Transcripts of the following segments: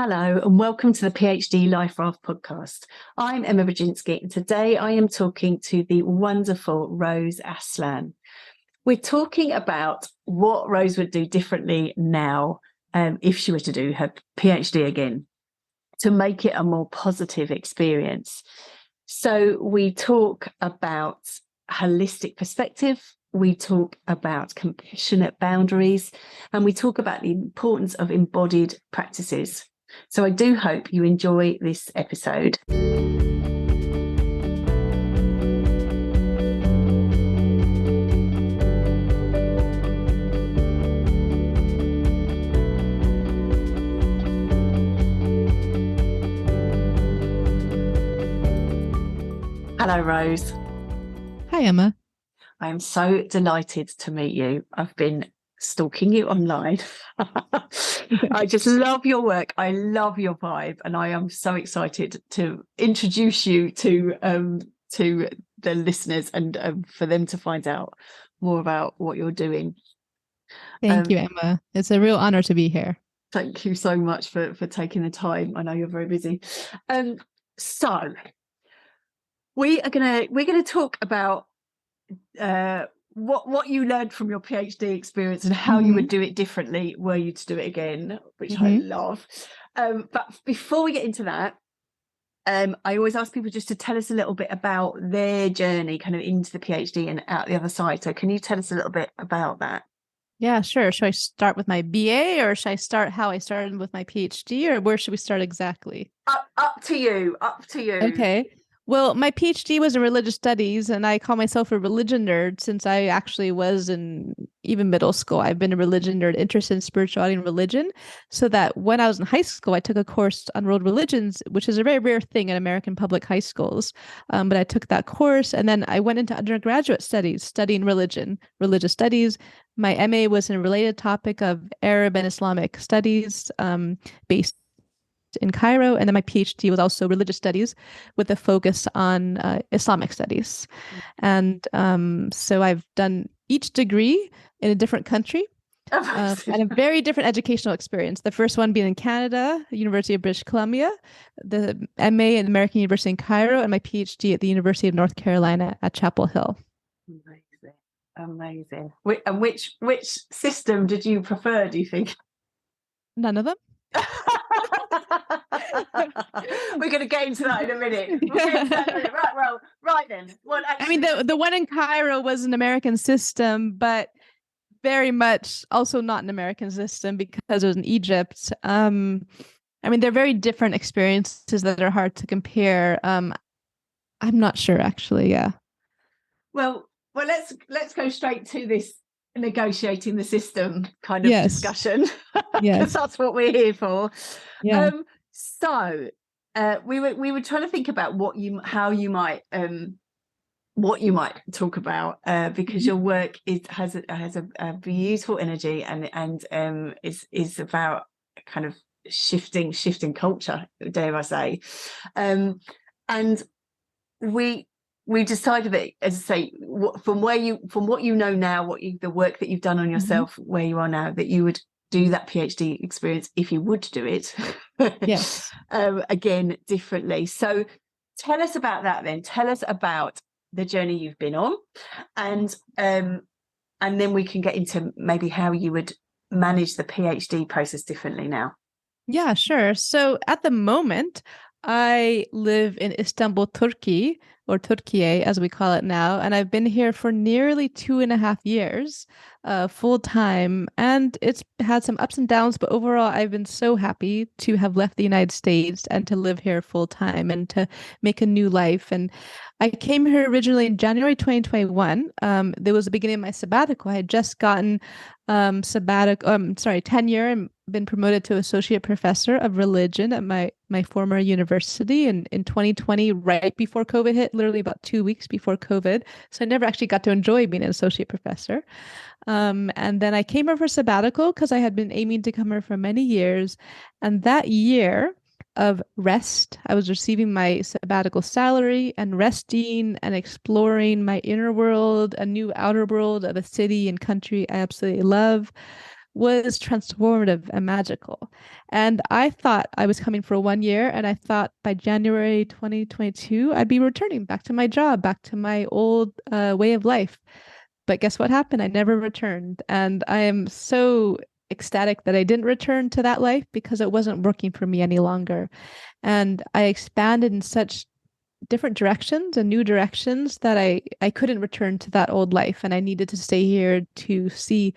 Hello and welcome to the PhD Life Raft podcast. I'm Emma Brzezinski and today I am talking to the wonderful Rose Aslan. We're talking about what Rose would do differently now if she were to do her PhD again to make it a more positive experience. So we talk about holistic perspective, we talk about compassionate boundaries, and we talk about the importance of embodied practices. So I do hope you enjoy this episode. Hello, Rose. Hi, Emma. I am so delighted to meet you. I've been stalking you online. I just love your work. I love your vibe, and I am so excited to introduce you to the listeners and for them to find out more about what you're doing. Thank you, Emma. It's a real honor to be here. Thank you so much for taking the time. I know you're very busy. So we're gonna talk about what you learned from your PhD experience and how you would do it differently were you to do it again, which I love. But before we get into that, I always ask people just to tell us a little bit about their journey kind of into the PhD and out the other side. So can you tell us a little bit about that? Yeah, sure. Should I start with my BA or should I start how I started with my PhD, or where should we start exactly? Up to you. Okay. Well, my PhD was in religious studies, and I call myself a religion nerd since I actually was in even middle school. I've been a religion nerd, interested in spirituality and religion, so that when I was in high school, I took a course on world religions, which is a very rare thing in American public high schools. But I took that course, and then I went into undergraduate studies, studying religious studies. My MA was in a related topic of Arab and Islamic studies, based in Cairo, and then my PhD was also religious studies with a focus on Islamic studies. And so I've done each degree in a different country and a very different educational experience. The first one being in Canada, University of British Columbia, the MA at American University in Cairo, and my PhD at the University of North Carolina at Chapel Hill. Amazing. And which system did you prefer, do you think? None of them. We're going to get into that in a minute. Right then. Well, actually, I mean, the one in Cairo was an American system, but very much also not an American system because it was in Egypt. I mean, they're very different experiences that are hard to compare. I'm not sure, actually. Yeah. Well, let's go straight to this negotiating the system kind of discussion. Yes, that's what we're here for. Yeah. So we were trying to think about what you might talk about because your work has a beautiful energy and is about kind of shifting culture, dare I say, and we decided that, as I say, from what you know now, the work that you've done on yourself, where you are now, that you would do that PhD experience if you would do it. Yes. Again, differently. So tell us about that then. Tell us about the journey you've been on, and then we can get into maybe how you would manage the PhD process differently now. Yeah, sure. So at the moment, I live in Istanbul, Turkey, or Turkiye, as we call it now. And I've been here for nearly 2.5 years, full time. And it's had some ups and downs, but overall, I've been so happy to have left the United States and to live here full time and to make a new life. And I came here originally in January 2021. There was the beginning of my sabbatical. I had just gotten tenure and been promoted to associate professor of religion at my former university in 2020, right before COVID hit, literally about 2 weeks before COVID. So I never actually got to enjoy being an associate professor. And then I came here for sabbatical because I had been aiming to come here for many years. And that year of rest, I was receiving my sabbatical salary and resting and exploring my inner world, a new outer world of a city and country I absolutely love, was transformative and magical. And I thought I was coming for 1 year, and I thought by January 2022, I'd be returning back to my job, back to my old way of life. But guess what happened? I never returned. And I am so ecstatic that I didn't return to that life because it wasn't working for me any longer. And I expanded in such different directions and new directions that I couldn't return to that old life. And I needed to stay here to see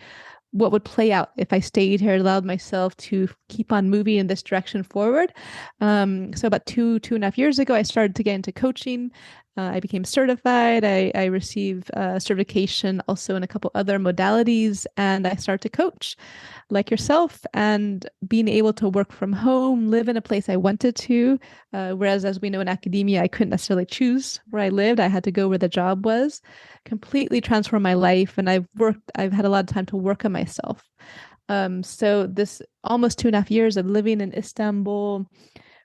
what would play out if I stayed here, allowed myself to keep on moving in this direction forward. So about 2.5 years ago, I started to get into coaching. I became certified. I received certification also in a couple other modalities, and I started to coach like yourself, and being able to work from home, live in a place I wanted to. Whereas, as we know in academia, I couldn't necessarily choose where I lived. I had to go where the job was. Completely transformed my life, and I've had a lot of time to work on myself. So this almost 2.5 years of living in Istanbul,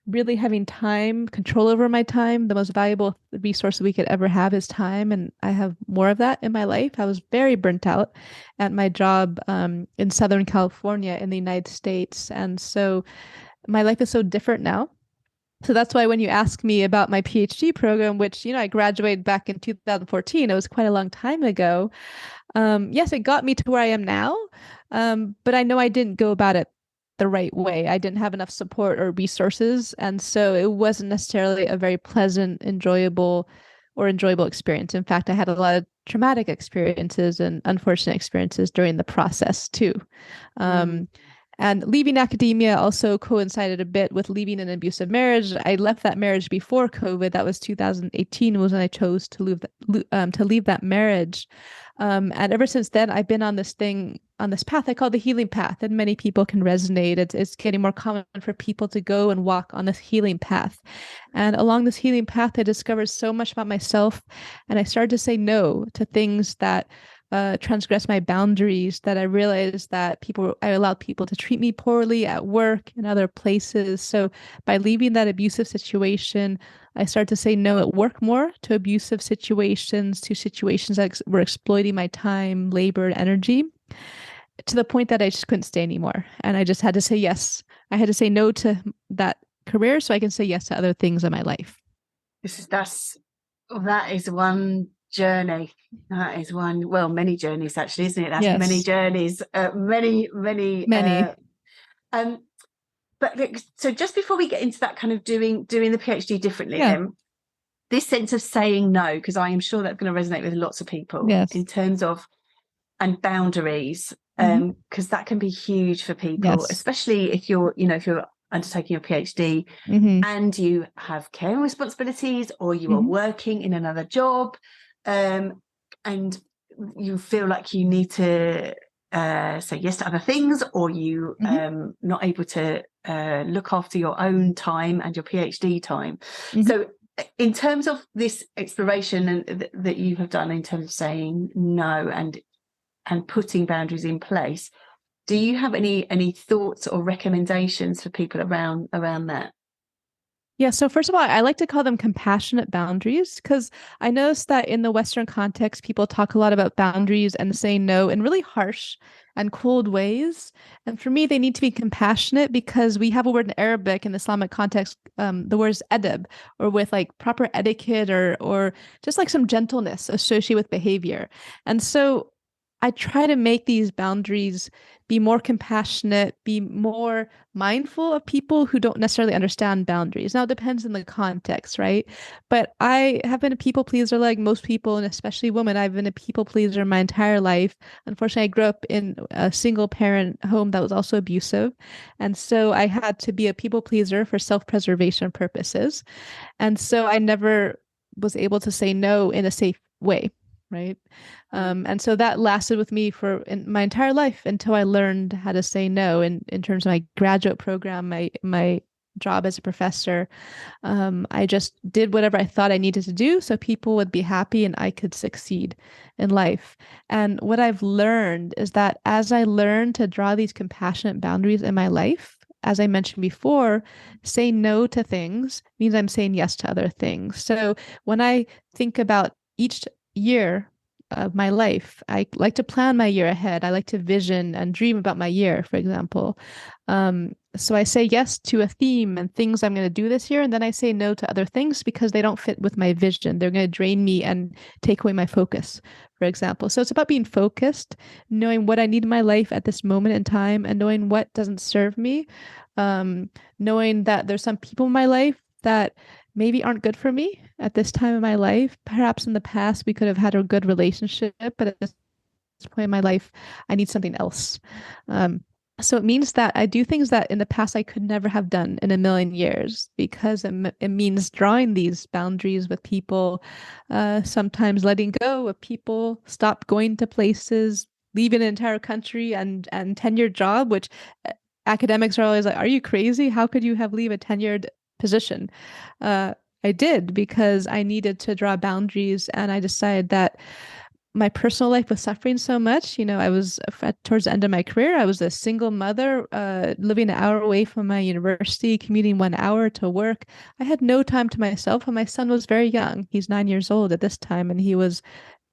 really having control over my time. The most valuable resource we could ever have is time. And I have more of that in my life. I was very burnt out at my job in Southern California in the United States. And so my life is so different now. So that's why when you ask me about my PhD program, which, I graduated back in 2014, it was quite a long time ago. Yes, it got me to where I am now. But I know I didn't go about it the right way. I didn't have enough support or resources. And so it wasn't necessarily a very pleasant, enjoyable experience. In fact, I had a lot of traumatic experiences and unfortunate experiences during the process too. And leaving academia also coincided a bit with leaving an abusive marriage. I left that marriage before COVID. That was 2018 was when I chose to leave that marriage. And ever since then, I've been on this path I call the healing path, and many people can resonate. It's getting more common for people to go and walk on this healing path. And along this healing path, I discovered so much about myself, and I started to say no to things that transgress my boundaries, that I realized that I allowed people to treat me poorly at work and other places. So by leaving that abusive situation, I started to say no at work more to abusive situations, to situations that were exploiting my time, labor, and energy, to the point that I just couldn't stay anymore. And I just had to say yes. I had to say no to that career so I can say yes to other things in my life. That is one journey. That is many journeys actually, isn't it? That's yes. Many journeys, many. But look, so just before we get into that kind of doing the PhD differently, then this sense of saying no, because I am sure that's going to resonate with lots of people in terms of and boundaries, because that can be huge for people, especially if you're undertaking your PhD and you have caring responsibilities, or you are working in another job, and you feel like you need to say yes to other things, or you not able to look after your own time and your PhD time. So in terms of this exploration and that you have done in terms of saying no and putting boundaries in place, do you have any thoughts or recommendations for people around that? Yeah. So first of all, I like to call them compassionate boundaries, because I noticed that in the Western context, people talk a lot about boundaries and saying no in really harsh and cold ways. And for me, they need to be compassionate, because we have a word in Arabic in the Islamic context, the word is adab, or with like proper etiquette or just like some gentleness associated with behavior. And so I try to make these boundaries be more compassionate, be more mindful of people who don't necessarily understand boundaries. Now, it depends on the context, right? But I have been a people pleaser like most people, and especially women. I've been a people pleaser my entire life. Unfortunately, I grew up in a single parent home that was also abusive. And so I had to be a people pleaser for self-preservation purposes. And so I never was able to say no in a safe way. Right. And so that lasted with me for my entire life until I learned how to say no. And in terms of my graduate program, my job as a professor, I just did whatever I thought I needed to do so people would be happy and I could succeed in life. And what I've learned is that as I learned to draw these compassionate boundaries in my life, as I mentioned before, say no to things means I'm saying yes to other things. So when I think about each year of my life. I like to plan my year ahead. I like to vision and dream about my year, for example. So I say yes to a theme and things I'm going to do this year, and then I say no to other things because they don't fit with my vision. They're going to drain me and take away my focus, for example. So it's about being focused, knowing what I need in my life at this moment in time, and knowing what doesn't serve me. Knowing that there's some people in my life that maybe aren't good for me at this time in my life. Perhaps in the past we could have had a good relationship, but at this point in my life, I need something else. So it means that I do things that in the past I could never have done in a million years, because it means drawing these boundaries with people, sometimes letting go of people, stop going to places, leaving an entire country and tenured job, which academics are always like, are you crazy? How could you have leave a tenured position? I did because I needed to draw boundaries, and I decided that my personal life was suffering so much. I was towards the end of my career, I was a single mother, living an hour away from my university, commuting 1 hour to work. I had no time to myself, and my son was very young. He's 9 years old at this time, and he was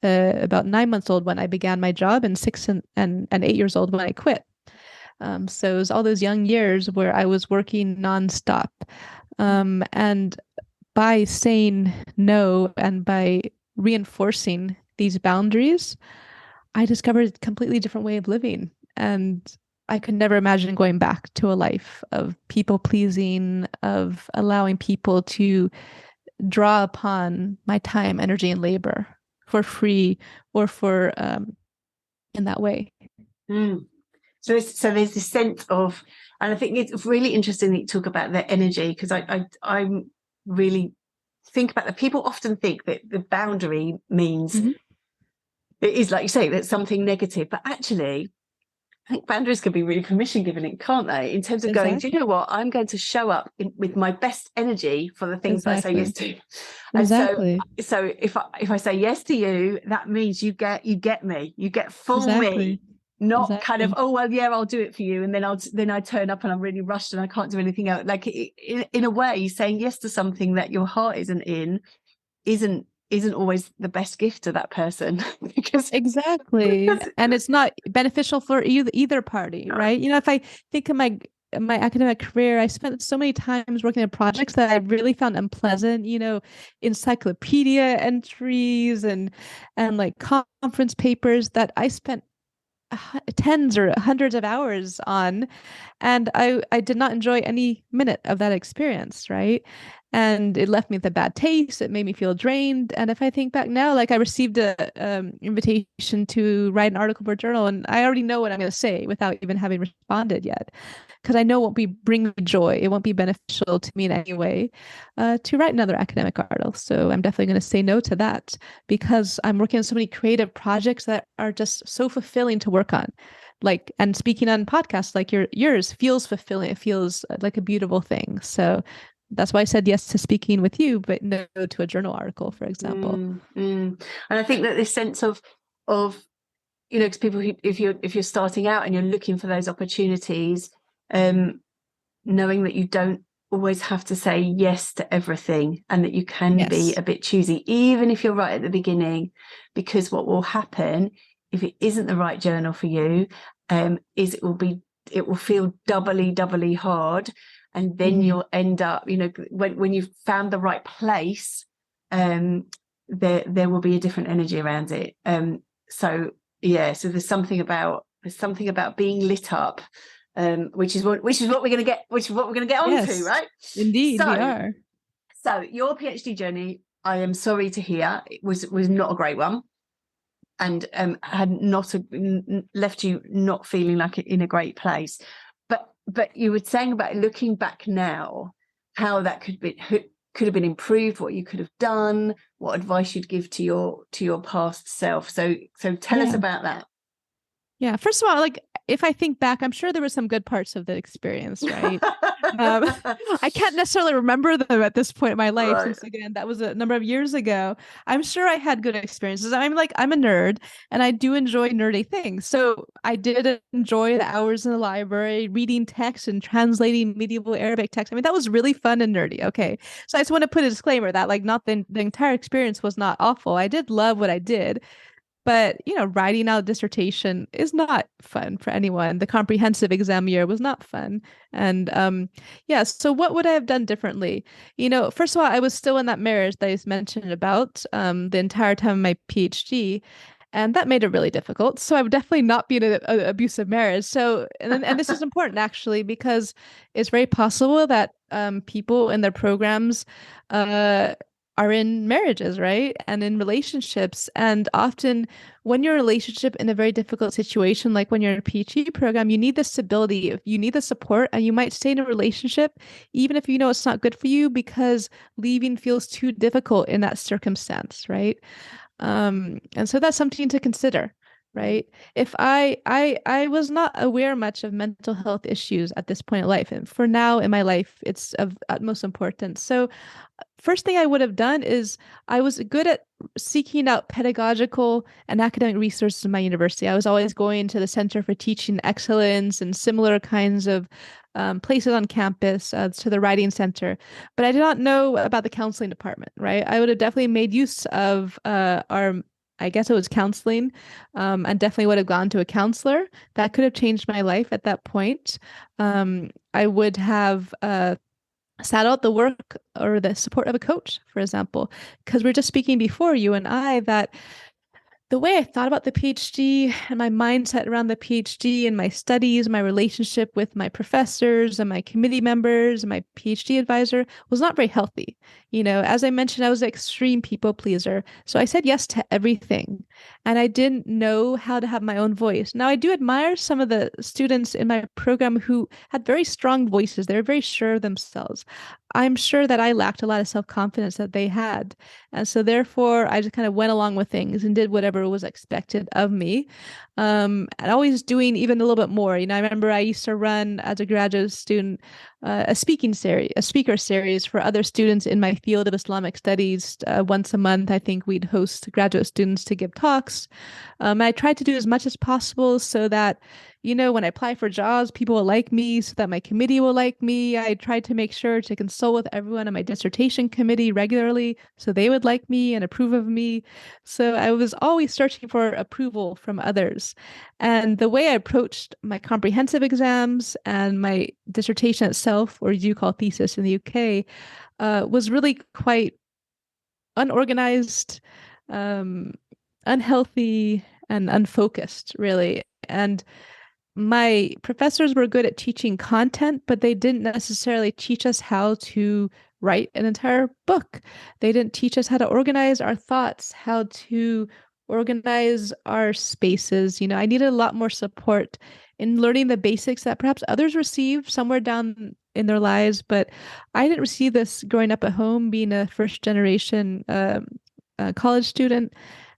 about 9 months old when I began my job, and 6 and 8 years old when I quit. So it was all those young years where I was working nonstop. And by saying no and by reinforcing these boundaries, I discovered a completely different way of living. And I could never imagine going back to a life of people pleasing, of allowing people to draw upon my time, energy, and labor for free or for in that way. So there's this sense of, and I think it's really interesting that you talk about the energy, because I'm really think about that. People often think that the boundary means it is, like you say, that's something negative, but actually I think boundaries can be really permission giving, can't they? In terms of going, do you know what? I'm going to show up with my best energy for the things that I say yes to. And so if I say yes to you, that means you get me, you get full me. Not kind of, oh, well, yeah, I'll do it for you. And then I turn up and I'm really rushed and I can't do anything else. Like in a way, saying yes to something that your heart isn't always the best gift to that person. because And it's not beneficial for either party, right? If I think of my academic career, I spent so many times working on projects that I really found unpleasant, encyclopedia entries and like conference papers that I spent tens or hundreds of hours on, and I did not enjoy any minute of that experience, right? And it left me with a bad taste. It made me feel drained. And if I think back now, like I received a invitation to write an article for a journal, and I already know what I'm going to say without even having responded yet, because I know it won't bring me joy. It won't be beneficial to me in any way to write another academic article. So I'm definitely going to say no to that, because I'm working on so many creative projects that are just so fulfilling to work on. And speaking on podcasts like yours feels fulfilling. It feels like a beautiful thing. So that's why I said yes to speaking with you, but no to a journal article, for example. And I think that this sense of because people, if you're starting out and you're looking for those opportunities, knowing that you don't always have to say yes to everything, and that you can be a bit choosy, even if you're right at the beginning, because what will happen if it isn't the right journal for you, is it will feel doubly hard. And then you'll end up, when you've found the right place, there will be a different energy around it. So there's something about being lit up, which is what we're going to get onto, right? Indeed, we are. So your PhD journey, I am sorry to hear, it was not a great one, and had not left you not feeling like in a great place. But you were saying about looking back now, how that could have been improved, what you could have done, what advice you'd give to your past self. So tell us about that. Yeah. First of all, if I think back, I'm sure there were some good parts of the experience, right? I can't necessarily remember them at this point in my life, since again, that was a number of years ago. I'm sure I had good experiences. I'm a nerd, and I do enjoy nerdy things. So I did enjoy the hours in the library, reading text and translating medieval Arabic text. I mean, that was really fun and nerdy. Okay. So I just want to put a disclaimer that not the entire experience was not awful. I did love what I did. But, writing out a dissertation is not fun for anyone. The comprehensive exam year was not fun. And yeah, so what would I have done differently? First of all, I was still in that marriage that I mentioned about the entire time of my PhD. And that made it really difficult. So I would definitely not be in an abusive marriage. So, and this is important actually, because it's very possible that people in their programs are in marriages, right? And in relationships. And often when you're in a relationship in a very difficult situation, like when you're in a PhD program, you need the stability, you need the support, and you might stay in a relationship even if you know it's not good for you because leaving feels too difficult in that circumstance, right? And so that's something to consider, right? If I was not aware much of mental health issues at this point in life, and for now in my life, it's of utmost importance. So first thing I would have done is I was good at seeking out pedagogical and academic resources in my university. I was always going to the Center for Teaching Excellence and similar kinds of places on campus, to the Writing Center. But I did not know about the counseling department, right? I would have definitely made use of I guess it was counseling, and definitely would have gone to a counselor. That could have changed my life at that point. I would have sought out the work or the support of a coach, for example, because we are just speaking before, you and I, that the way I thought about the PhD and my mindset around the PhD and my studies, my relationship with my professors and my committee members and my PhD advisor was not very healthy. As I mentioned, I was an extreme people pleaser. So I said yes to everything. And I didn't know how to have my own voice. Now, I do admire some of the students in my program who had very strong voices. They were very sure of themselves. I'm sure that I lacked a lot of self-confidence that they had. And so therefore, I just kind of went along with things and did whatever was expected of me. And always doing even a little bit more. I remember I used to run as a graduate student a speaker series for other students in my field of Islamic studies. Once a month, I think we'd host graduate students to give talks. I tried to do as much as possible so that, when I apply for jobs, people will like me, so that my committee will like me. I tried to make sure to consult with everyone on my dissertation committee regularly so they would like me and approve of me. So I was always searching for approval from others. And the way I approached my comprehensive exams and my dissertation itself, or you call thesis in the UK, was really quite unorganized, unhealthy, and unfocused, really. And my professors were good at teaching content, but they didn't necessarily teach us how to write an entire book. They didn't teach us how to organize our thoughts, how to organize our spaces. I needed a lot more support in learning the basics that perhaps others received somewhere down in their lives, but I didn't receive this growing up at home, being a first generation college student.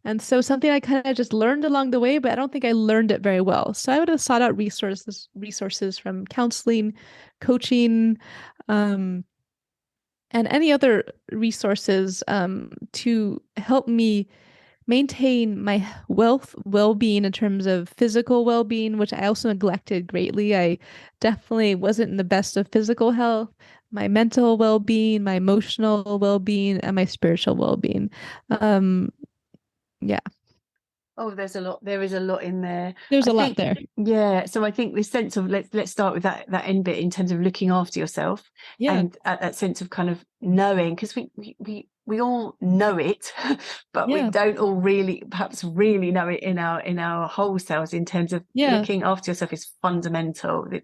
And so something I kind of just learned along the way, but I don't think I learned it very well. So I would have sought out resources from counseling, coaching, and any other resources to help me maintain my well-being in terms of physical well-being, which I also neglected greatly. I definitely wasn't in the best of physical health, my mental well-being, my emotional well-being, and my spiritual well-being. Yeah. Oh, there's a lot. There is a lot in there. There's I a lot think, there. Yeah. So I think this sense of let's start with that end bit in terms of looking after yourself, Yeah. and that sense of kind of knowing, because we all know it, but we Yeah. don't all perhaps really know it in our whole selves. In terms of Yeah. looking after yourself is fundamental. The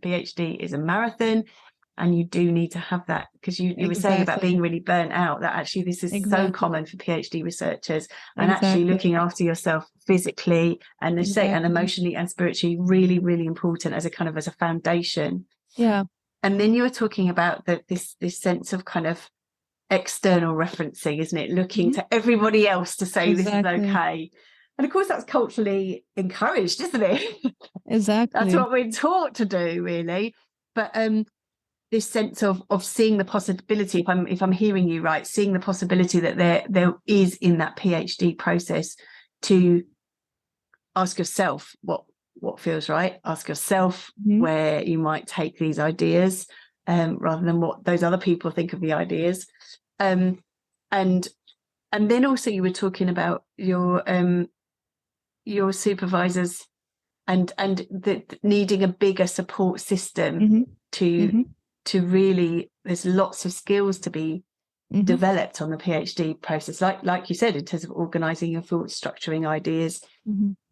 PhD is a marathon. And you do need to have that, because you were saying about being really burnt out, that actually this is so common for PhD researchers, and actually looking after yourself physically and and emotionally and spiritually, really, really important as a foundation. Yeah. And then you were talking about this sense of kind of external referencing, isn't it? Looking to everybody else to say this is okay. And of course that's culturally encouraged, isn't it? Exactly. That's what we're taught to do, really. But this sense of seeing the possibility, if I'm hearing you right, seeing the possibility that there is in that PhD process, to ask yourself what feels right, ask yourself where you might take these ideas, rather than what those other people think of the ideas, and And then also you were talking about your supervisors and needing a bigger support system to really, there's lots of skills to be developed on the PhD process, like you said, in terms of organizing your thoughts, structuring ideas,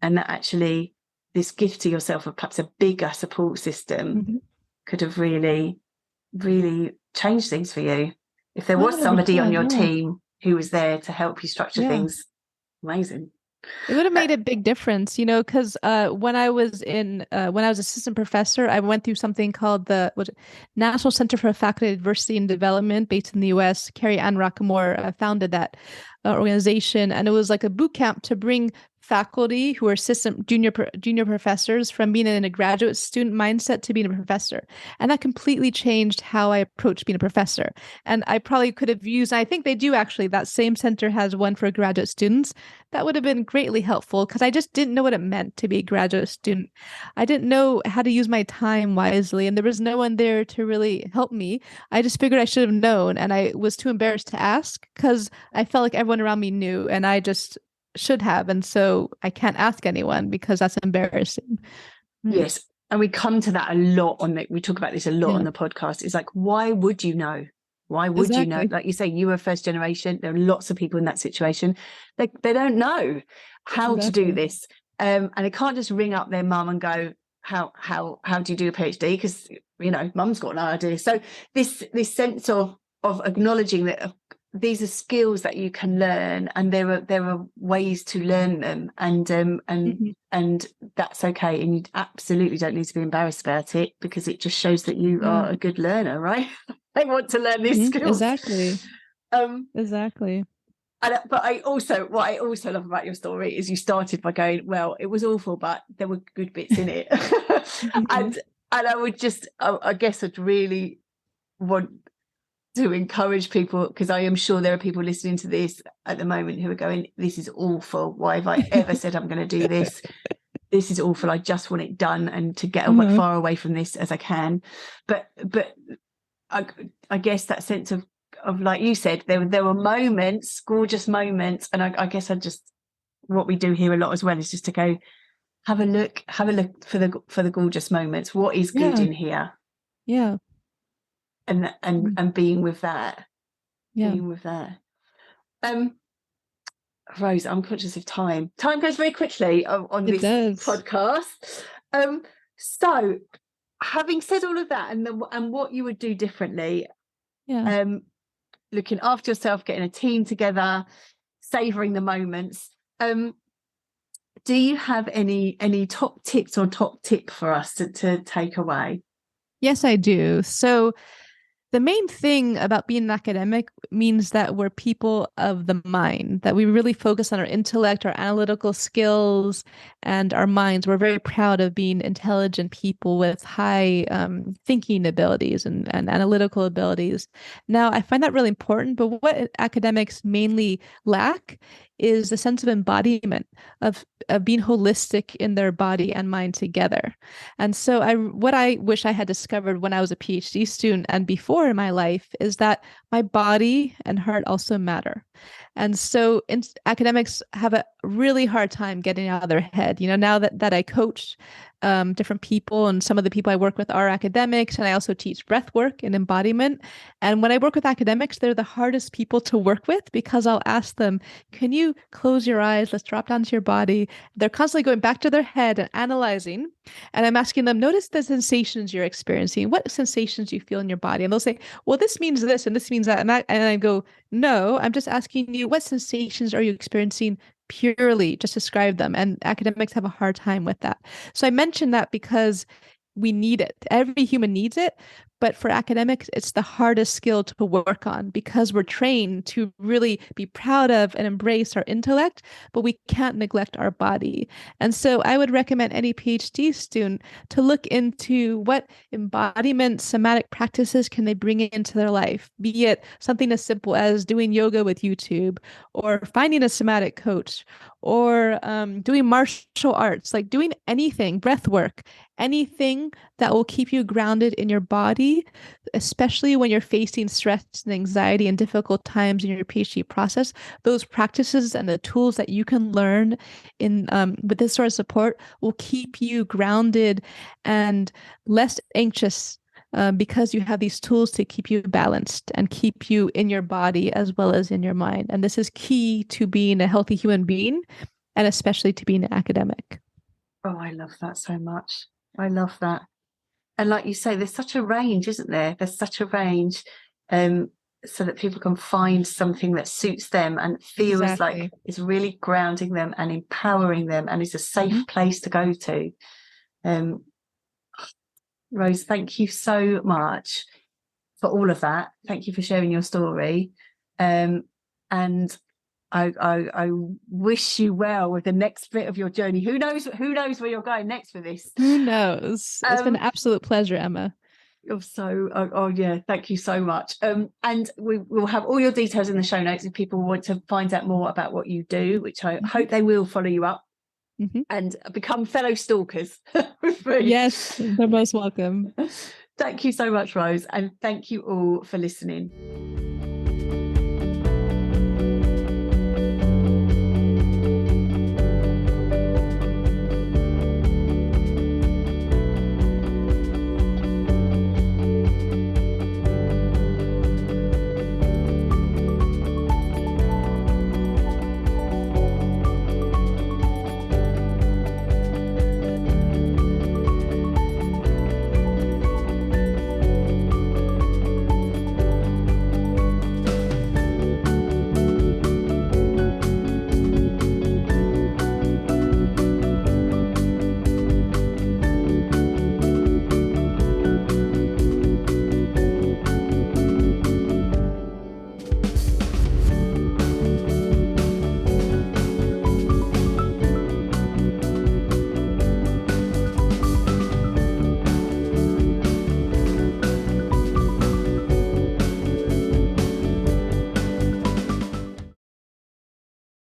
and that actually this gift to yourself of perhaps a bigger support system could have really changed things for you. If there was somebody on your team who was there to help you structure things, amazing. It would have made a big difference, because when I was assistant professor, I went through something called the National Center for Faculty Diversity and Development, based in the U.S. Carrie Ann Rockamore founded that organization, and it was like a boot camp to bring faculty who are assistant junior professors from being in a graduate student mindset to being a professor. And that completely changed how I approached being a professor. And I probably could have used, I think they do actually, that same center has one for graduate students. That would have been greatly helpful because I just didn't know what it meant to be a graduate student. I didn't know how to use my time wisely, and there was no one there to really help me. I just figured I should have known, and I was too embarrassed to ask because I felt like everyone around me knew, and I just should have. And so I can't ask anyone because that's embarrassing. Yes. And we come to that a lot we talk about this a lot on the podcast. It's like, why would you know? Why would you know? Like you say, you were first generation. There are lots of people in that situation. They don't know how to do this. And they can't just ring up their mum and go, how do you do a PhD? Because, mum's got no idea. So this sense of acknowledging that these are skills that you can learn, and there are ways to learn them, and that's okay, and you absolutely don't need to be embarrassed about it, because it just shows that you are a good learner, right? They want to learn these skills. Exactly. Exactly. But what I also love about your story is you started by going, well, it was awful, but there were good bits in it. And I would just, I guess I'd really want to encourage people, because I am sure there are people listening to this at the moment who are going, this is awful. Why have I ever said I'm going to do this? This is awful. I just want it done and to get as far away from this as I can. But I guess that sense of like you said, there were moments, gorgeous moments, and I guess what we do here a lot as well is just to go have a look for the gorgeous moments. What is good in here? Yeah. And being with that. Rose, I'm conscious of time. Time goes very quickly on this podcast. So having said all of that, and what you would do differently, looking after yourself, getting a team together, savoring the moments, do you have any top tips or top tip for us to take away? Yes, I do. So the main thing about being an academic means that we're people of the mind, that we really focus on our intellect, our analytical skills, and our minds. We're very proud of being intelligent people with high thinking abilities and analytical abilities. Now, I find that really important, but what academics mainly lack is a sense of embodiment, of being holistic in their body and mind together. And so what I wish I had discovered when I was a PhD student and before in my life is that my body and heart also matter. And so academics have a really hard time getting out of their head. Now that I coach different people, and some of the people I work with are academics, and I also teach breath work and embodiment. And when I work with academics, they're the hardest people to work with, because I'll ask them, can you close your eyes? Let's drop down to your body. They're constantly going back to their head and analyzing. And I'm asking them, notice the sensations you're experiencing. What sensations do you feel in your body? And they'll say, well, this means this and this means that. And I go, no, I'm just asking you, what sensations are you experiencing? Purely just describe them. And academics have a hard time with that. So I mention that because we need it. Every human needs it. But for academics, it's the hardest skill to work on, because we're trained to really be proud of and embrace our intellect, but we can't neglect our body. And so I would recommend any PhD student to look into what embodiment somatic practices can they bring into their life, be it something as simple as doing yoga with YouTube, or finding a somatic coach, or doing martial arts, like doing anything, breath work, anything that will keep you grounded in your body, especially when you're facing stress and anxiety and difficult times in your PhD process. Those practices and the tools that you can learn in with this sort of support will keep you grounded and less anxious, because you have these tools to keep you balanced and keep you in your body as well as in your mind. And this is key to being a healthy human being, and especially to being an academic. Oh, I love that so much. I love that. And like you say, there's such a range, isn't there? There's such a range, so that people can find something that suits them and feels like it's really grounding them and empowering them and is a safe place to go to. Rose, thank you so much for all of that. Thank you for sharing your story. And I wish you well with the next bit of your journey. Who knows where you're going next with this? Who knows? It's been an absolute pleasure, Emma. Yeah, thank you so much. And we will have all your details in the show notes if people want to find out more about what you do, which I hope they will follow you up and become fellow stalkers with me. Yes, they're most welcome. Thank you so much, Rose, and thank you all for listening.